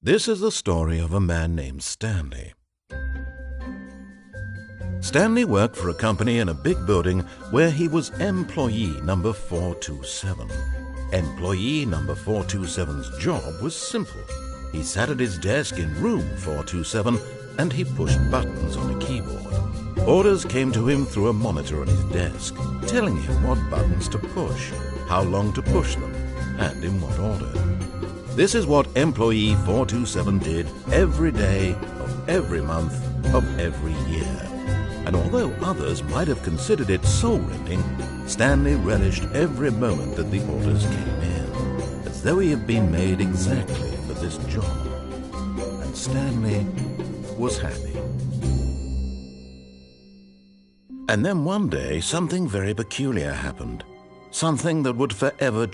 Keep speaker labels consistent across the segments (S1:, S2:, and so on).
S1: This is the story of a man named Stanley. Stanley worked for a company in a big building where he was employee number 427. Employee number 427's job was simple. He sat at his desk in room 427 and he pushed buttons on a keyboard. Orders came to him through a monitor on his desk, telling him what buttons to push, how long to push them, and in what order. This is what employee 427 did every day of every month of every year. And although others might have considered it soul-rending, Stanley relished every moment that the orders came in, as though he had been made exactly for this job. And Stanley was happy. And then one day, something very peculiar happened. Something that would forever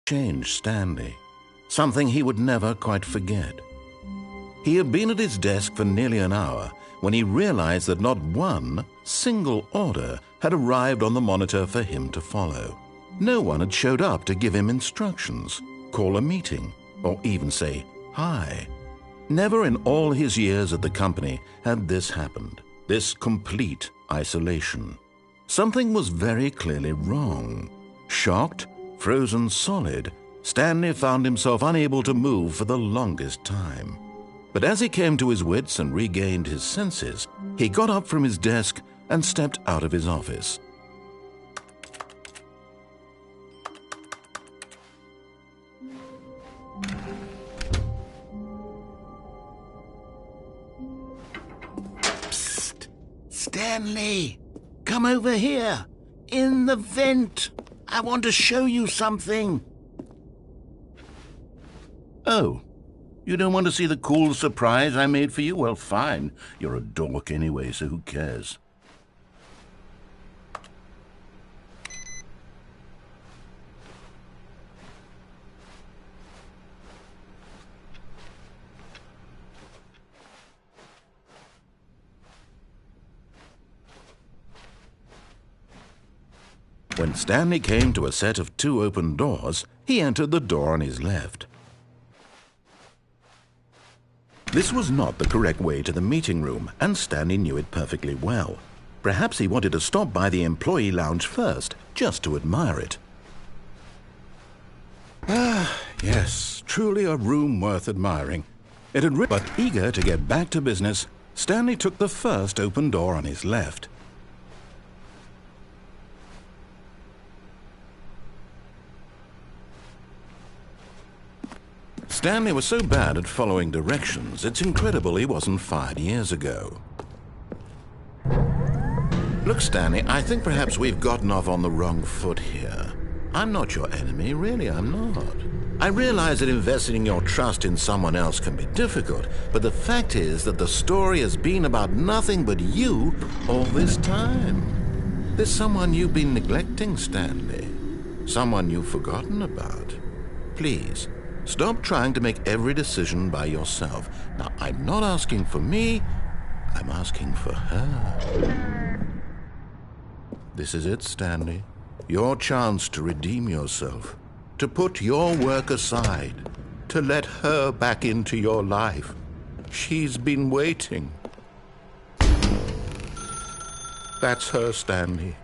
S1: change Stanley. Something he would never quite forget. He had been at his desk for nearly an hour when he realized that not one single order had arrived on the monitor for him to follow. No one had showed up to give him instructions, call a meeting, or even say hi. Never in all his years at the company had this happened, this complete isolation. Something was very clearly wrong. Shocked, frozen solid, Stanley found himself unable to move for the longest time. But as he came to his wits and regained his senses, he got up from his desk and stepped out of his office.
S2: Psst! Stanley! Come over here! In the vent! I want to show you something. Oh, you don't want to see the cool surprise I made for you? Well, fine. You're a dork anyway, so who cares?
S1: When Stanley came to a set of 2 open doors, he entered the door on his left. This was not the correct way to the meeting room, and Stanley knew it perfectly well. Perhaps he wanted to stop by the employee lounge first, just to admire it. Ah, yes, truly a room worth admiring. It had but eager to get back to business, Stanley took the first open door on his left. Stanley was so bad at following directions, it's incredible he wasn't fired years ago. Look, Stanley, I think perhaps we've gotten off on the wrong foot here. I'm not your enemy, really, I'm not. I realize that investing your trust in someone else can be difficult, but the fact is that the story has been about nothing but you all this time. There's someone you've been neglecting, Stanley. Someone you've forgotten about. Please, stop trying to make every decision by yourself. Now, I'm not asking for me, I'm asking for her. This is it, Stanley. Your chance to redeem yourself, to put your work aside, to let her back into your life. She's been waiting. That's her, Stanley.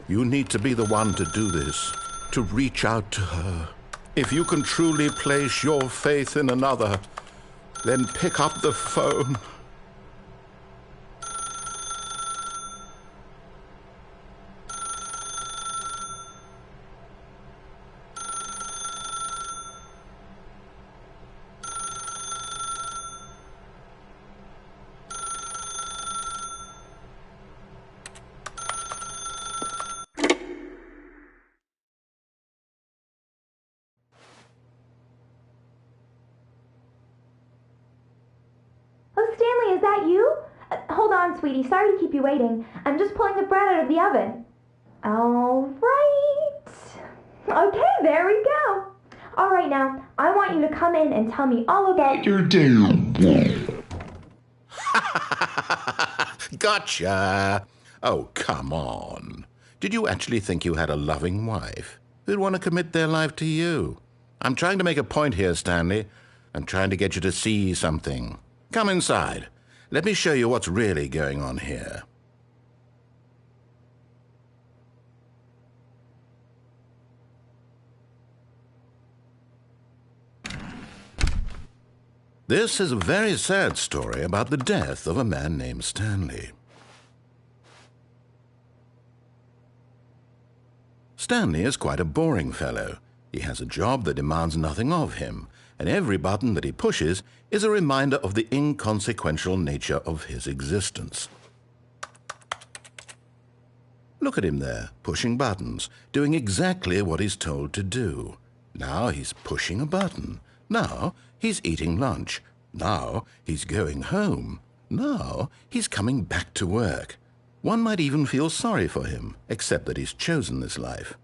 S1: You need to be the one to do this, to reach out to her. If you can truly place your faith in another, then pick up the phone.
S3: Oh, Stanley, is that you? Hold on, sweetie. Sorry to keep you waiting. I'm just pulling the bread out of the oven. All right. Okay, there we go. All right, now, I want you to come in and tell me all about your day.
S2: Gotcha! Oh, come on. Did you actually think you had a loving wife who'd want to commit their life to you? I'm trying to make a point here, Stanley. I'm trying to get you to see something. Come inside. Let me show you what's really going on here. This is a very sad story about the death of a man named Stanley. Stanley is quite a boring fellow. He has a job that demands nothing of him, and every button that he pushes is a reminder of the inconsequential nature of his existence. Look at him there, pushing buttons, doing exactly what he's told to do. Now he's pushing a button. Now he's eating lunch. Now he's going home. Now he's coming back to work. One might even feel sorry for him, except that he's chosen this life.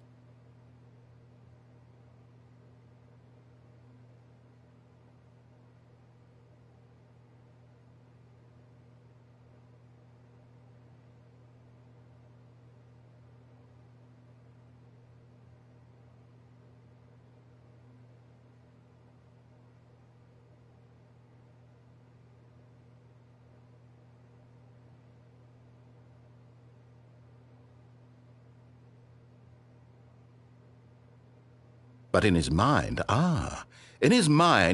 S2: But in his mind,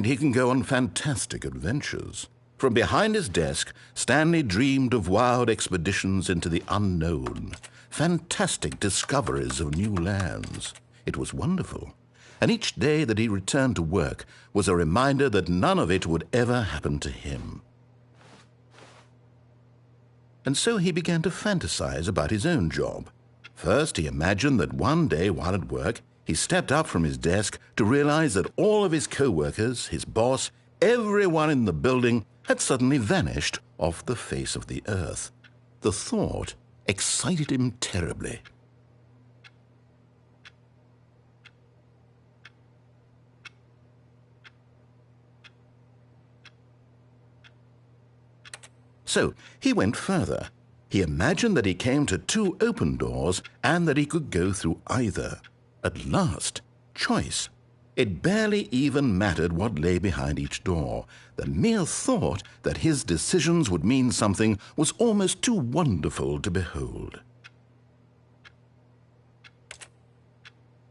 S2: he can go on fantastic adventures. From behind his desk, Stanley dreamed of wild expeditions into the unknown, fantastic discoveries of new lands. It was wonderful. And each day that he returned to work was a reminder that none of it would ever happen to him. And so he began to fantasize about his own job. First, he imagined that one day while at work, he stepped up from his desk to realize that all of his co-workers, his boss, everyone in the building had suddenly vanished off the face of the earth. The thought excited him terribly. So he went further. He imagined that he came to two open doors and that he could go through either. At last, choice. It barely even mattered what lay behind each door. The mere thought that his decisions would mean something was almost too wonderful to behold.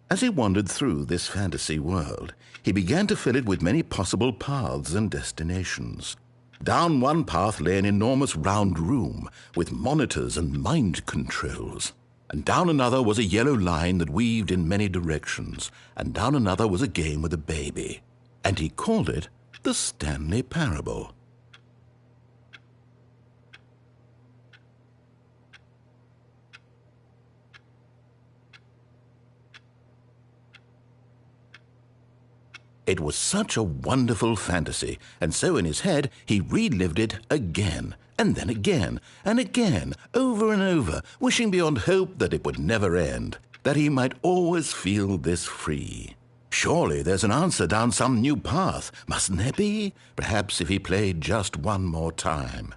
S2: As he wandered through this fantasy world, he began to fill it with many possible paths and destinations. Down one path lay an enormous round room with monitors and mind controls. And down another was a yellow line that weaved in many directions, and down another was a game with a baby. And he called it the Stanley Parable. It was such a wonderful fantasy, and so in his head he relived it again, and then again, and again, over and over, wishing beyond hope that it would never end, that he might always feel this free. Surely there's an answer down some new path, mustn't there be? Perhaps if he played just one more time.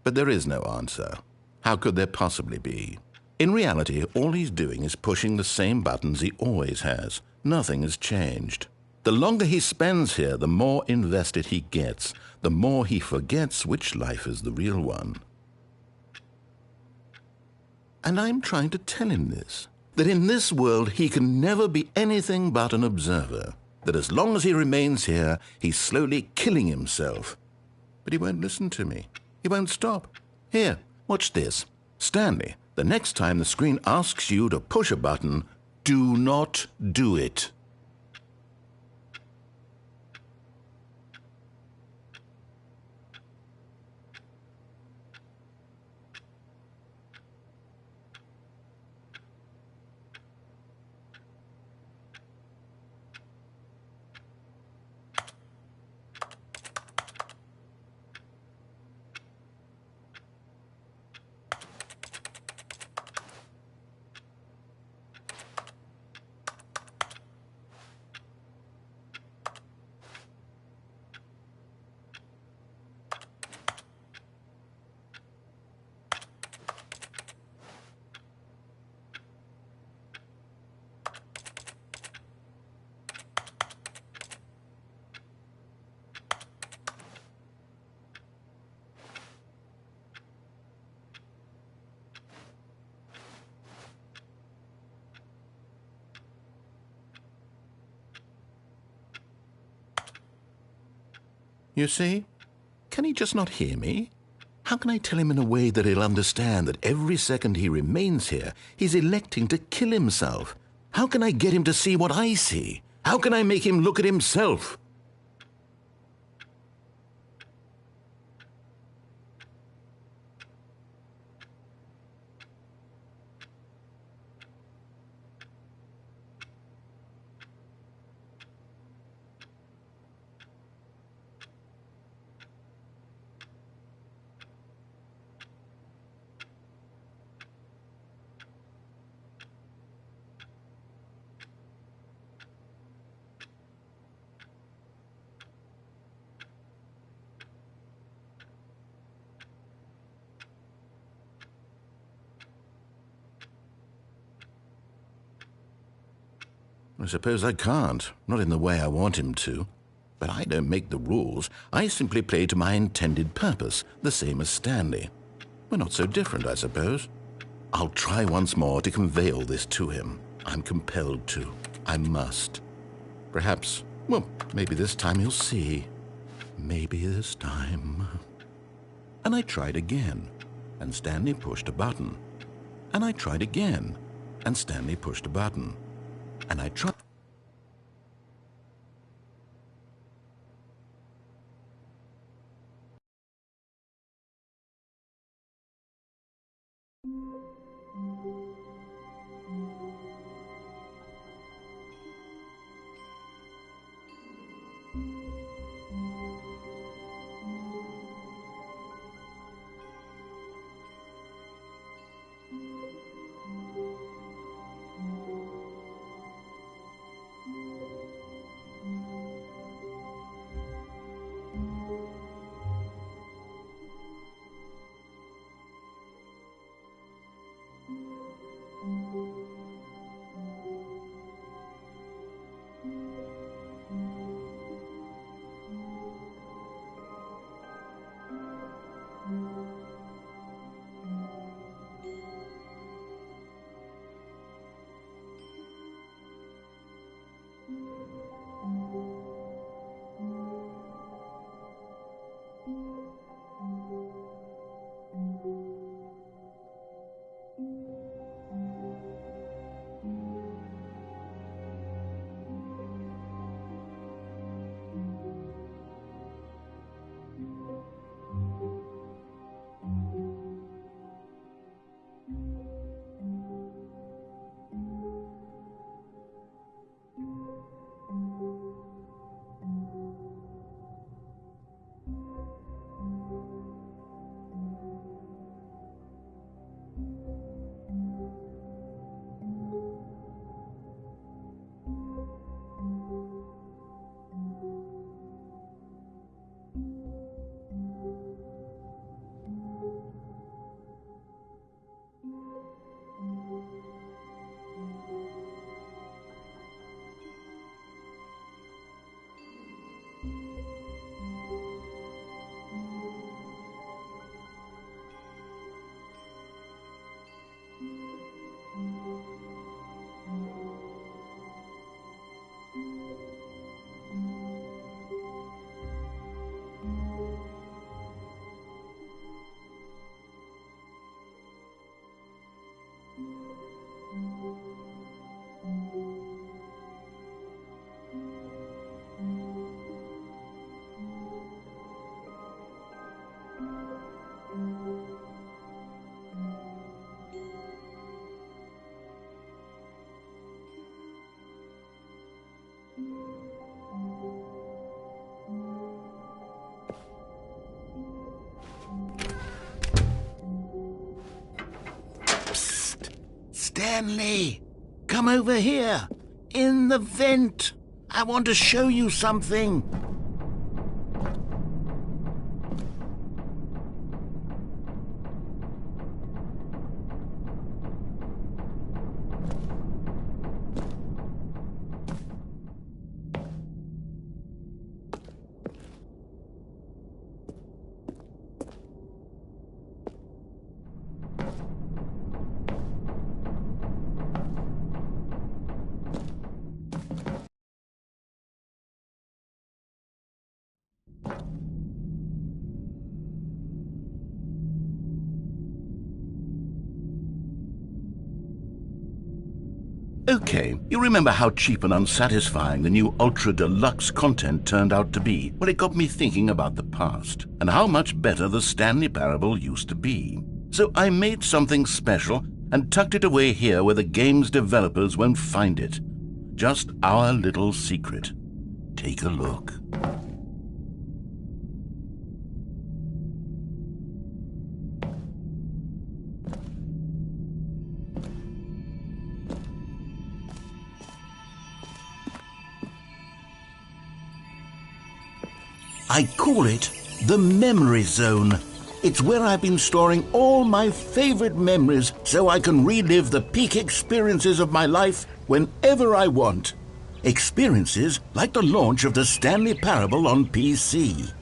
S2: But there is no answer. How could there possibly be? In reality, all he's doing is pushing the same buttons he always has. Nothing has changed. The longer he spends here, the more invested he gets, the more he forgets which life is the real one. And I'm trying to tell him this, that in this world he can never be anything but an observer, that as long as he remains here, he's slowly killing himself. But he won't listen to me. He won't stop. Here, watch this. Stanley, the next time the screen asks you to push a button, do not do it. You see? Can he just not hear me? How can I tell him in a way that he'll understand that every second he remains here, he's electing to kill himself? How can I get him to see what I see? How can I make him look at himself? I suppose I can't, not in the way I want him to. But I don't make the rules. I simply play to my intended purpose, the same as Stanley. We're not so different, I suppose. I'll try once more to convey all this to him. I'm compelled to. I must. Perhaps, well, maybe this time he'll see. Maybe this time. And I tried again, and Stanley pushed a button. And I tried again, and Stanley pushed a button. And I tried.
S4: Stanley, come over here. In the vent. I want to show you something.
S2: Okay, you remember how cheap and unsatisfying the new Ultra Deluxe content turned out to be? Well, it got me thinking about the past and how much better the Stanley Parable used to be. So I made something special and tucked it away here where the game's developers won't find it. Just our little secret. Take a look.
S4: I call it the Memory Zone. It's where I've been storing all my favorite memories so I can relive the peak experiences of my life whenever I want. Experiences like the launch of the Stanley Parable on PC.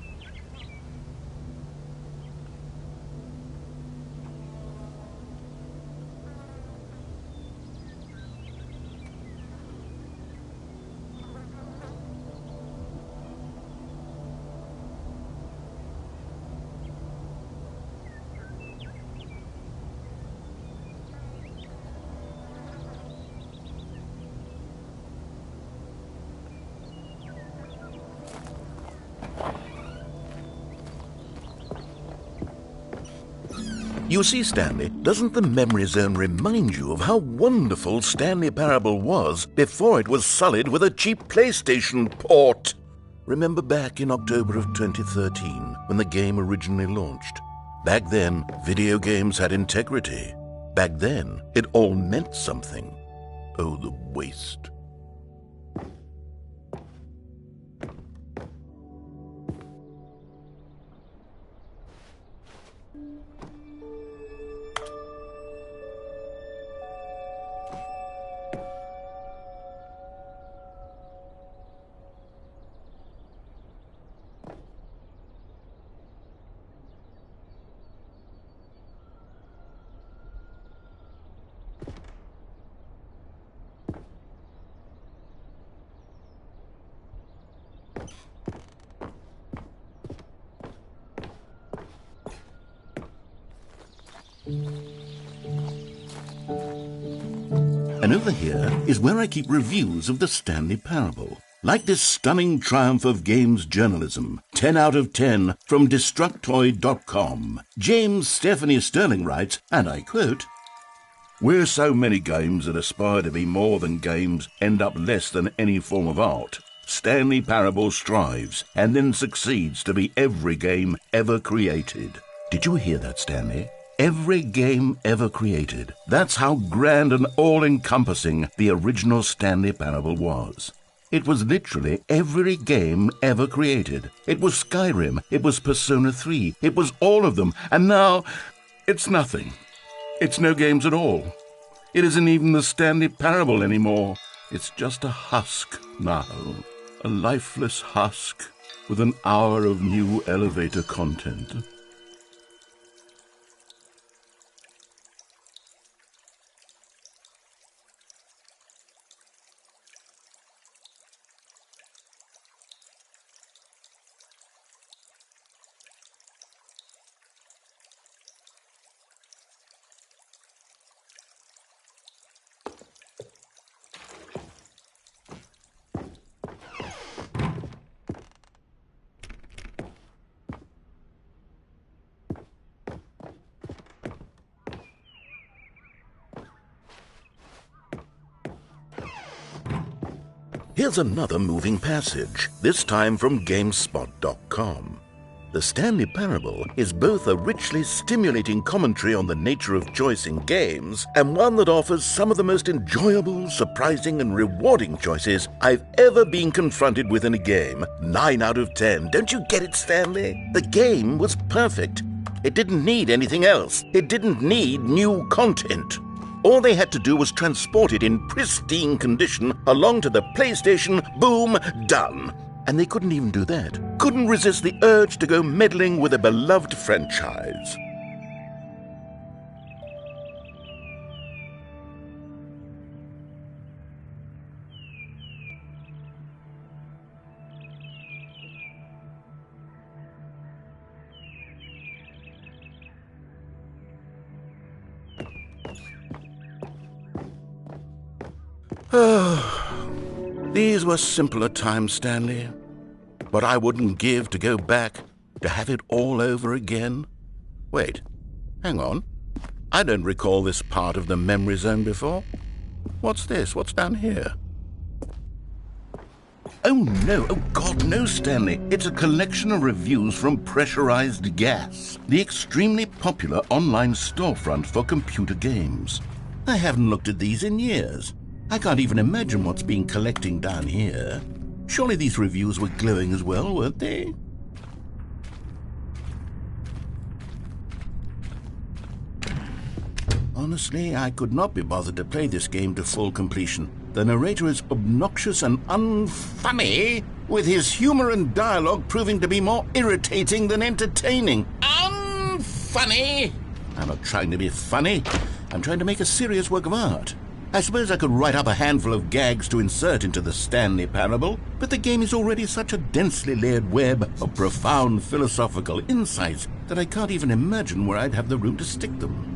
S1: You see, Stanley, doesn't the Memory Zone remind you of how wonderful Stanley Parable was before it was sullied with a cheap PlayStation port? Remember back in October of 2013, when the game originally launched? Back then, video games had integrity. Back then, it all meant something. Oh, the waste.
S2: And over here is where I keep reviews of the Stanley Parable. Like this stunning triumph of games journalism, 10 out of 10 from Destructoid.com. James Stephanie Sterling writes, and I quote, "Where so many games that aspire to be more than games end up less than any form of art, Stanley Parable strives and then succeeds to be every game ever created." Did you hear that, Stanley? Every game ever created. That's how grand and all-encompassing the original Stanley Parable was. It was literally every game ever created. It was Skyrim, it was Persona 3, it was all of them, and now it's nothing. It's no games at all. It isn't even the Stanley Parable anymore. It's just a husk now. A lifeless husk with an hour of new elevator content.
S1: Here's another moving passage, this time from GameSpot.com. The Stanley Parable is both a richly stimulating commentary on the nature of choice in games and one that offers some of the most enjoyable, surprising, and rewarding choices I've ever been confronted with in a game. 9 out of 10. Don't you get it, Stanley? The game was perfect. It didn't need anything else. It didn't need new content. All they had to do was transport it in pristine condition along to the PlayStation, boom, done. And they couldn't even do that. Couldn't resist the urge to go meddling with a beloved franchise.
S2: These were simpler times, Stanley. But I wouldn't give to go back, to have it all over again. Wait, hang on. I don't recall this part of the memory zone before. What's this? What's down here? Oh no, oh God, no, Stanley. It's a collection of reviews from Pressurized Gas, the extremely popular online storefront for computer games. I haven't looked at these in years. I can't even imagine what's been collecting down here. Surely these reviews were glowing as well, weren't they? Honestly, I could not be bothered to play this game to full completion. The narrator is obnoxious and unfunny, with his humor and dialogue proving to be more irritating than entertaining. Unfunny? I'm not trying to be funny. I'm trying to make a serious work of art. I suppose I could write up a handful of gags to insert into the Stanley Parable, but the game is already such a densely layered web of profound philosophical insights that I can't even imagine where I'd have the room to stick them.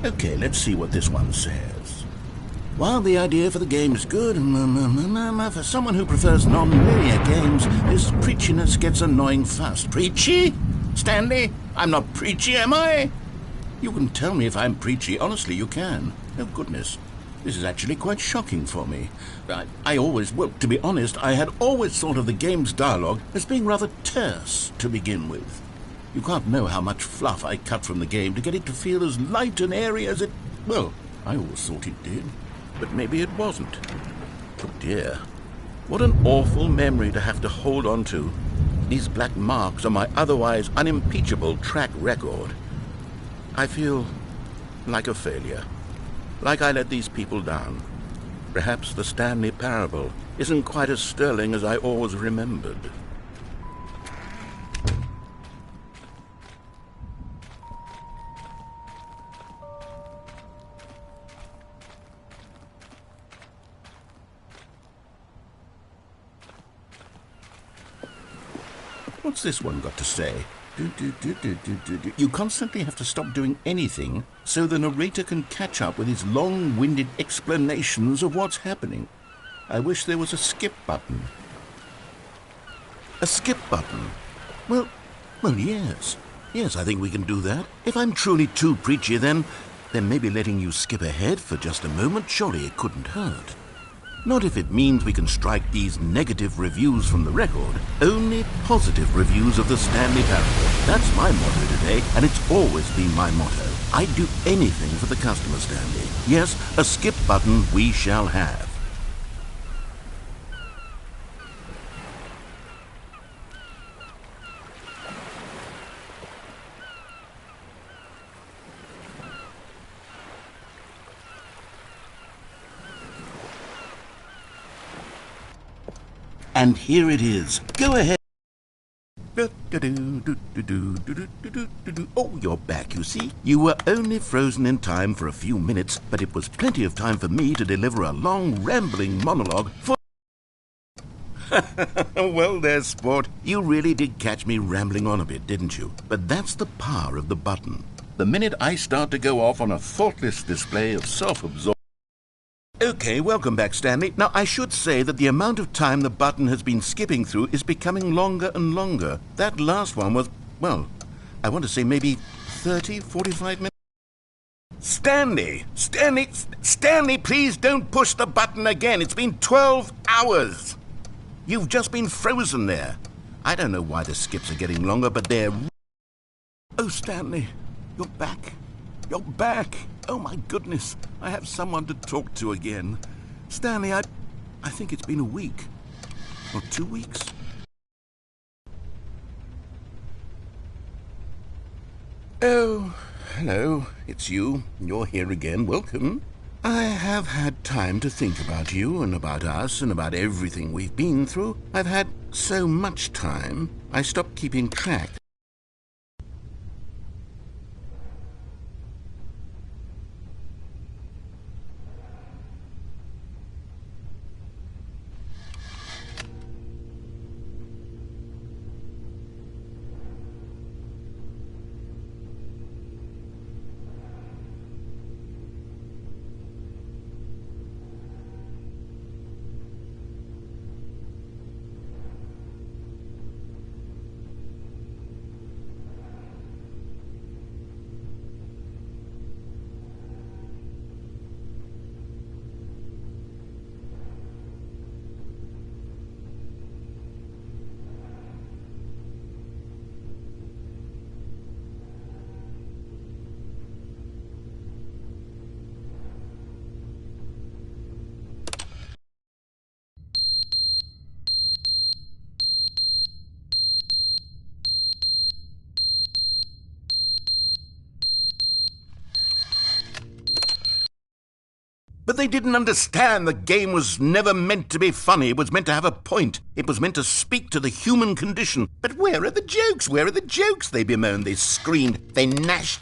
S2: Okay, let's see what this one says. While the idea for the game is good, for someone who prefers non-linear games, this preachiness gets annoying fast. Preachy? Stanley? I'm not preachy, am I? You can tell me if I'm preachy. Honestly, you can. Oh, goodness. This is actually quite shocking for me. Well, to be honest, I had always thought of the game's dialogue as being rather terse to begin with. You can't know how much fluff I cut from the game to get it to feel as light and airy as it... Well, I always thought it did. But maybe it wasn't. Oh dear. What an awful memory to have to hold on to. These black marks on my otherwise unimpeachable track record. I feel like a failure. Like I let these people down. Perhaps the Stanley Parable isn't quite as sterling as I always remembered. What's this one got to say? You constantly have to stop doing anything so the narrator can catch up with his long-winded explanations of what's happening. I wish there was a skip button. A skip button? Well, yes. Yes, I think we can do that. If I'm truly too preachy, then maybe letting you skip ahead for just a moment, surely it couldn't hurt. Not if it means we can strike these negative reviews from the record. Only positive reviews of the Stanley Parable. That's my motto today, and it's always been my motto. I'd do anything for the customer, Stanley. Yes, a skip button we shall have. And here it is. Go ahead. Oh, you're back, you see. You were only frozen in time for a few minutes, but it was plenty of time for me to deliver a long, rambling monologue for... Well, there, sport. You really did catch me rambling on a bit, didn't you? But that's the power of the button. The minute I start to go off on a thoughtless display of self-absorption... Okay, welcome back, Stanley. Now, I should say that the amount of time the button has been skipping through is becoming longer and longer. That last one was, well, I want to say maybe 30, 45 minutes. Stanley, please don't push the button again. It's been 12 hours. You've just been frozen there. I don't know why the skips are getting longer, but they're... Oh, Stanley, you're back. You're back. Oh, my goodness. I have someone to talk to again. Stanley, I think it's been a week. Or 2 weeks. Oh, hello. It's you. You're here again. Welcome. I have had time to think about you and about us and about everything we've been through. I've had so much time, I stopped keeping track. But they didn't understand the game was never meant to be funny. It was meant to have a point. It was meant to speak to the human condition. But where are the jokes? Where are the jokes? They bemoaned, they screamed, they gnashed.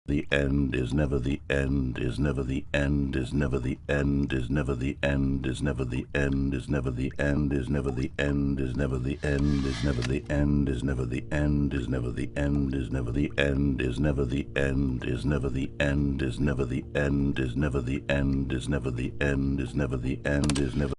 S2: The end is never the end, is never the end, is never the end, is never the end, is never the end, is never the end, is never the end, is never the end, is never the end, is never the end, is never the end, is never the end, is never the end, is never the end, is never the end, is never the end, is never the end, is never the end, is never.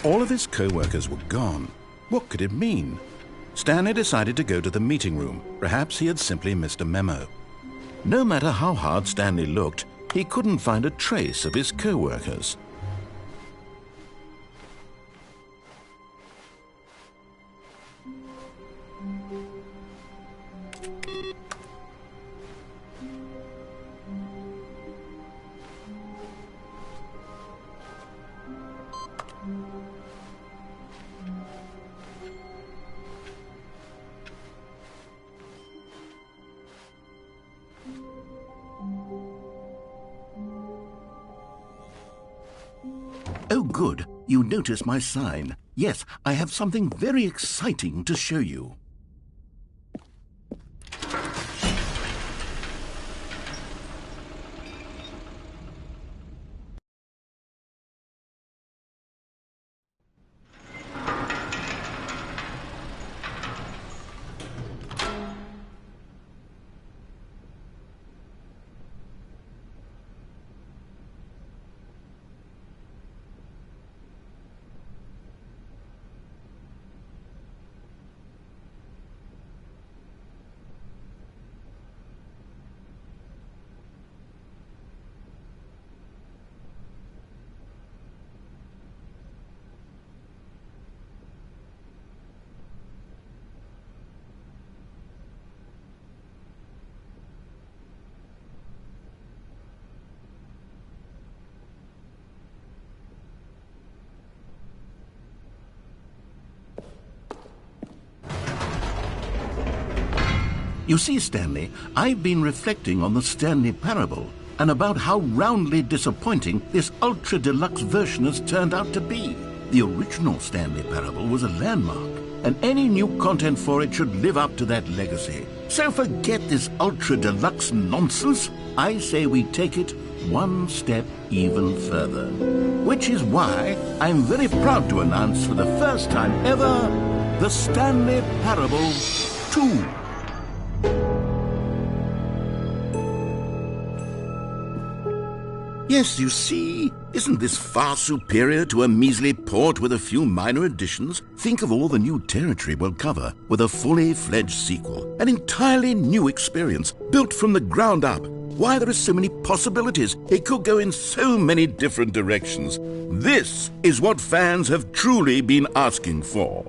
S2: All of his co-workers were gone. What could it mean? Stanley decided to go to the meeting room. Perhaps he had simply missed a memo. No matter how hard Stanley looked, he couldn't find a trace of his co-workers.
S4: Oh, good. You notice my sign. Yes, I have something very exciting to show you. You see, Stanley, I've been reflecting on the Stanley Parable and about how roundly disappointing this ultra-deluxe version has turned out to be. The original Stanley Parable was a landmark, and any new content for it should live up to that legacy. So forget this ultra-deluxe nonsense. I say we take it one step even further. Which is why I'm very proud to announce for the first time ever, the Stanley Parable 2. Yes, you see, isn't this far superior to a measly port with a few minor additions? Think of all the new territory we'll cover with a fully fledged sequel. An entirely new experience, built from the ground up. Why, there are so many possibilities. It could go in so many different directions. This is what fans have truly been asking for.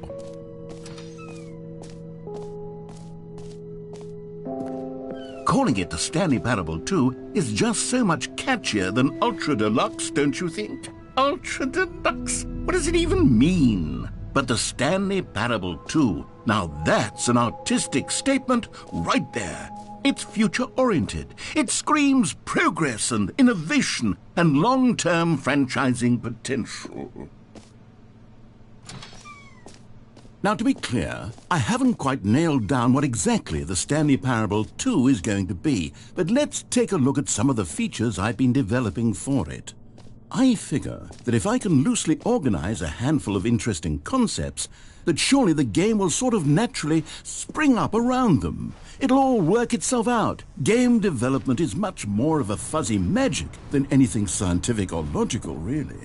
S4: Calling it the Stanley Parable 2 is just so much catchier than Ultra Deluxe, don't you think? Ultra Deluxe? What does it even mean? But the Stanley Parable 2, now that's an artistic statement right there. It's future-oriented. It screams progress and innovation and long-term franchising potential. Now, to be clear, I haven't quite nailed down what exactly the Stanley Parable 2 is going to be, but let's take a look at some of the features I've been developing for it. I figure that if I can loosely organize a handful of interesting concepts, that surely the game will sort of naturally spring up around them. It'll all work itself out. Game development is much more of a fuzzy magic than anything scientific or logical, really.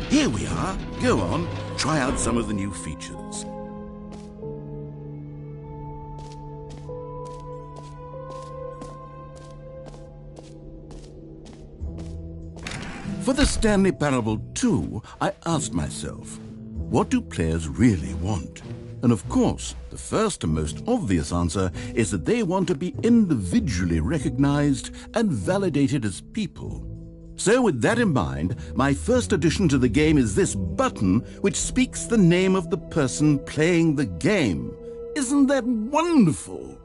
S4: Here we are. Go on, try out some of the new features. For the Stanley Parable 2, I asked myself, what do players really want? And of course, the first and most obvious answer is that they want to be individually recognized and validated as people. So with that in mind, my first addition to the game is this button which speaks the name of the person playing the game. Isn't that wonderful?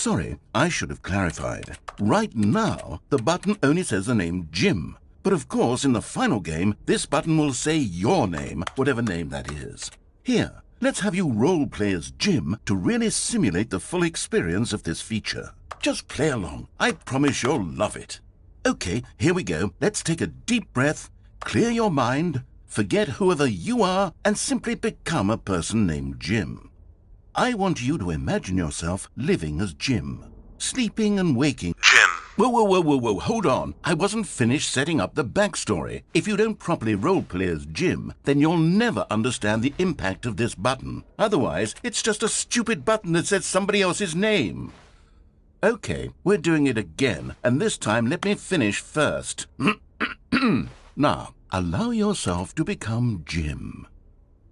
S2: sorry, I should have clarified. Right now, the button only says the name Jim. But of course, in the final game, this button will say your name, whatever name that is. Here, let's have you role-play as Jim to really simulate the full experience of this feature. Just play along. I promise you'll love it. Okay, here we go. Let's take a deep breath, clear your mind, forget whoever you are, and simply become a person named Jim. I want you to imagine yourself living as Jim, sleeping and waking.
S1: Jim.
S2: Whoa, hold on. I wasn't finished setting up the backstory. If you don't properly roleplay as Jim, then you'll never understand the impact of this button. Otherwise, it's just a stupid button that says somebody else's name. Okay, we're doing it again, and this time let me finish first. Now, allow yourself to become Jim.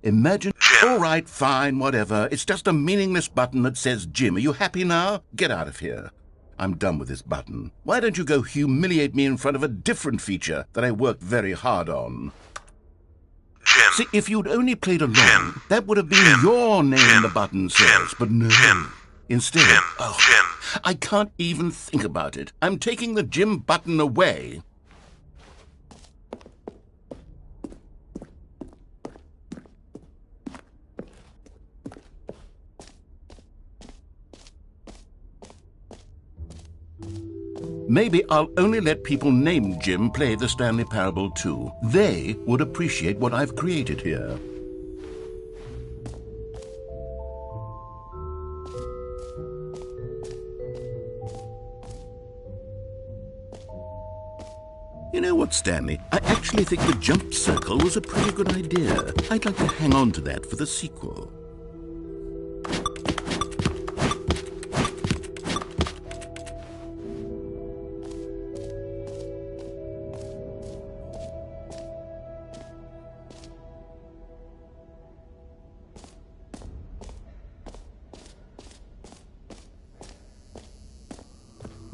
S2: Imagine...
S1: Jim.
S2: All right, fine, whatever. It's just a meaningless button that says Jim. Are you happy now? Get out of here. I'm done with this button. Why don't you go humiliate me in front of a different feature that I worked very hard on?
S1: Jim.
S2: See, if you'd only played along,
S1: Jim.
S2: that would have been
S1: Jim.
S2: your name
S1: Jim.
S2: the button
S1: Jim.
S2: says, but no.
S1: Jim.
S2: Instead,
S1: Jim.
S2: oh, I can't even think about it. I'm taking the Jim button away. Maybe I'll only let people named Jim play the Stanley Parable too. They would appreciate what I've created here. You know what, Stanley? I actually think the jump circle was a pretty good idea. I'd like to hang on to that for the sequel.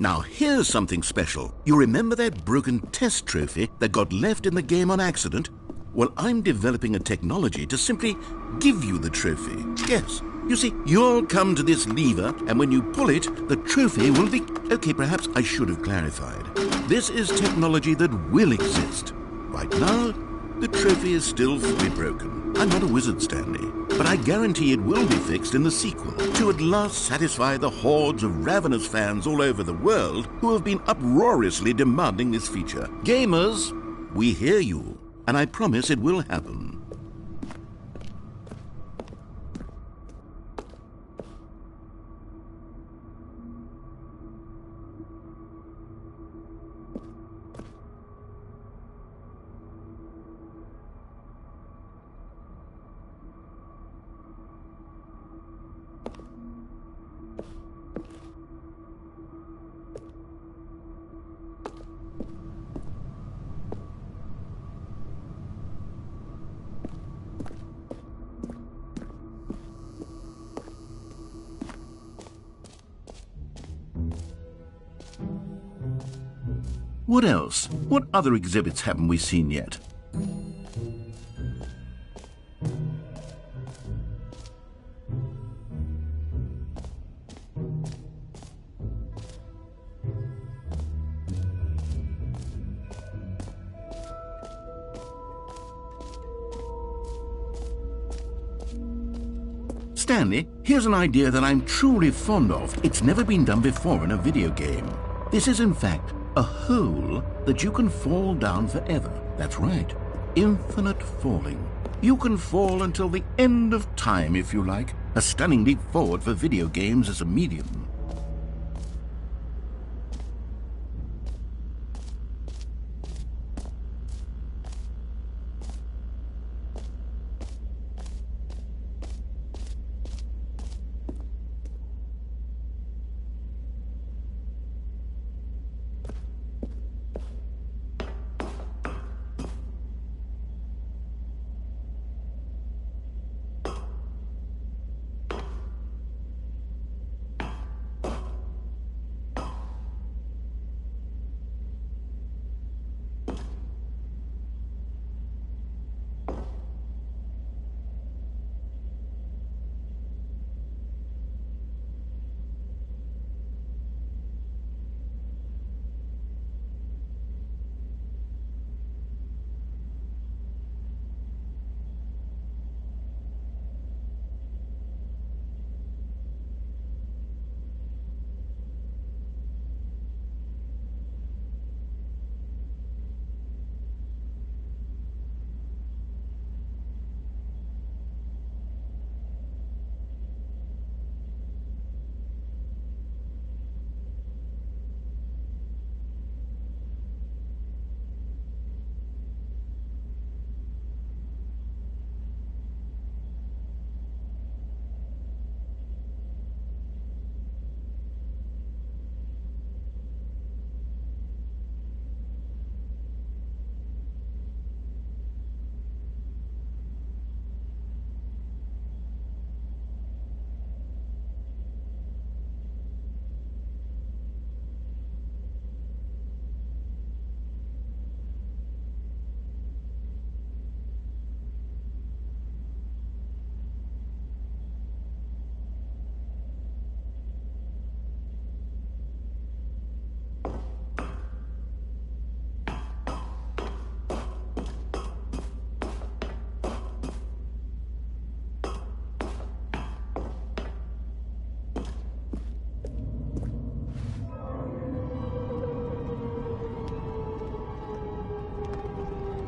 S2: Now, here's something special. You remember that broken test trophy that got left in the game on accident? Well, I'm developing a technology to simply give you the trophy. Yes. You see, you'll come to this lever, and when you pull it, the trophy will be... Okay, perhaps I should have clarified. This is technology that will exist. Right now, the trophy is still fully broken. I'm not a wizard, Stanley, but I guarantee it will be fixed in the sequel to at last satisfy the hordes of ravenous fans all over the world who have been uproariously demanding this feature. Gamers, we hear you, and I promise it will happen. What else? What other exhibits haven't we seen yet? Stanley, here's an idea that I'm truly fond of. It's never been done before in a video game. This is, in fact, a hole that you can fall down forever. That's right. Infinite falling. You can fall until the end of time, if you like. A stunning leap forward for video games as a medium.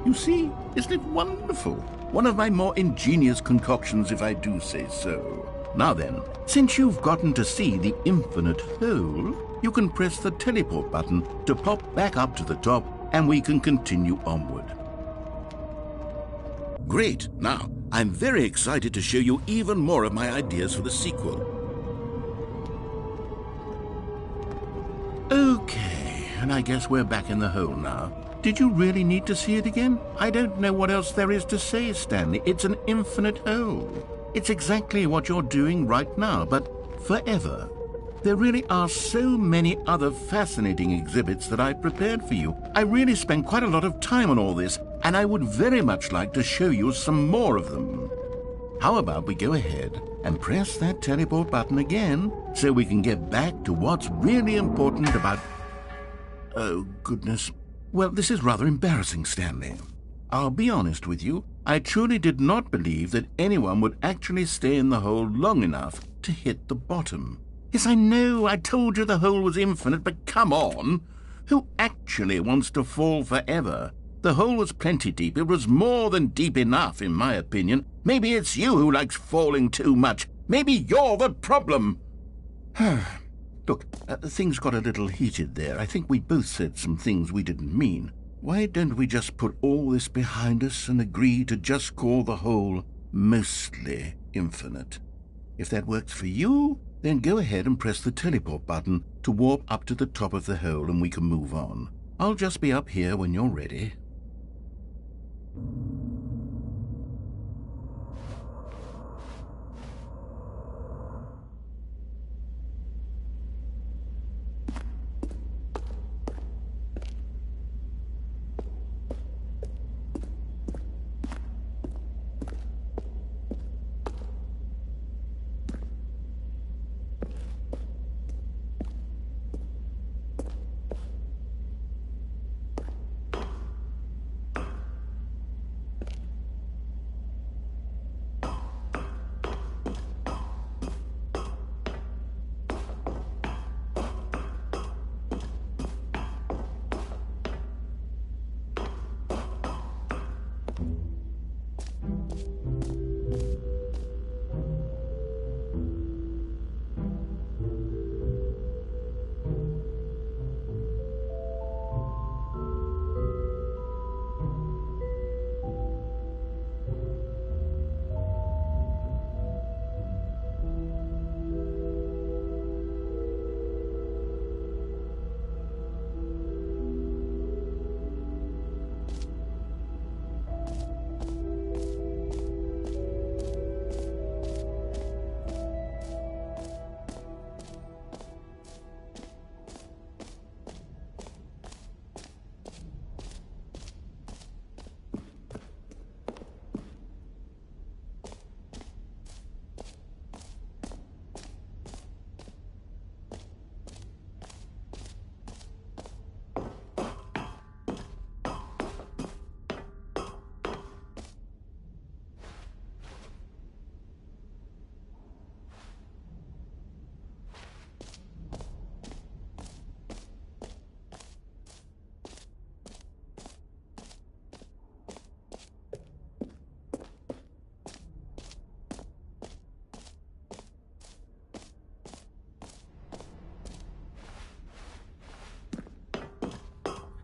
S4: You see, isn't it wonderful? One of my more ingenious concoctions, if I do say so. Now then, since you've gotten to see the infinite hole, you can press the teleport button to pop back up to the top, and we can continue onward.
S2: Great. Now, I'm very excited to show you even more of my ideas for the sequel.
S4: Okay, and I guess we're back in the hole now. Did you really need to see it again? I don't know what else there is to say, Stanley. It's an infinite hole. It's exactly what you're doing right now, but forever. There really are so many other fascinating exhibits that I've prepared for you. I really spent quite a lot of time on all this, and I would very much like to show you some more of them. How about we go ahead and press that teleport button again so we can get back to what's really important about... Oh, goodness. Well, this is rather embarrassing, Stanley. I'll be honest with you. I truly did not believe that anyone would actually stay in the hole long enough to hit the bottom. Yes, I know, I told you the hole was infinite, but come on. Who actually wants to fall forever? The hole was plenty deep. It was more than deep enough, in my opinion. Maybe it's you who likes falling too much. Maybe you're the problem. Look, things got a little heated there. I think we both said some things we didn't mean. Why don't we just put all this behind us and agree to just call the hole mostly infinite? If that works for you, then go ahead and press the teleport button to warp up to the top of the hole and we can move on. I'll just be up here when you're ready.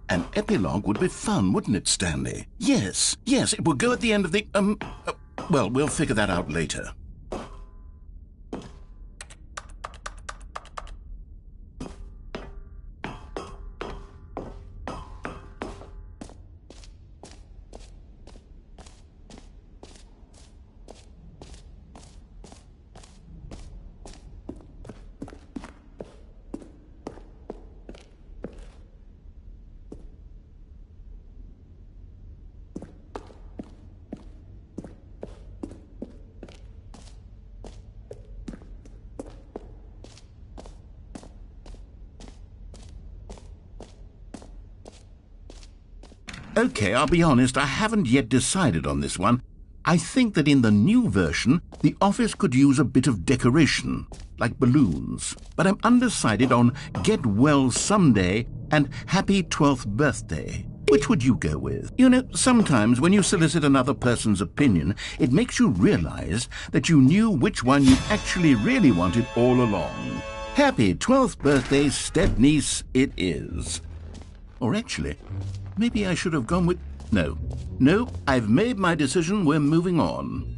S4: An epilogue would be fun, wouldn't it, Stanley? Yes, it would go at the end of the, well, we'll figure that out later. Okay, I'll be honest, I haven't yet decided on this one. I think that in the new version, the office could use a bit of decoration, like balloons. But I'm undecided on Get Well Someday and Happy 12th Birthday. Which would you go with? You know, sometimes when you solicit another person's opinion, it makes you realize that you knew which one you actually really wanted all along. Happy 12th birthday, step-niece, it is. Or actually, maybe I should have gone with... No, I've made my decision, we're moving on.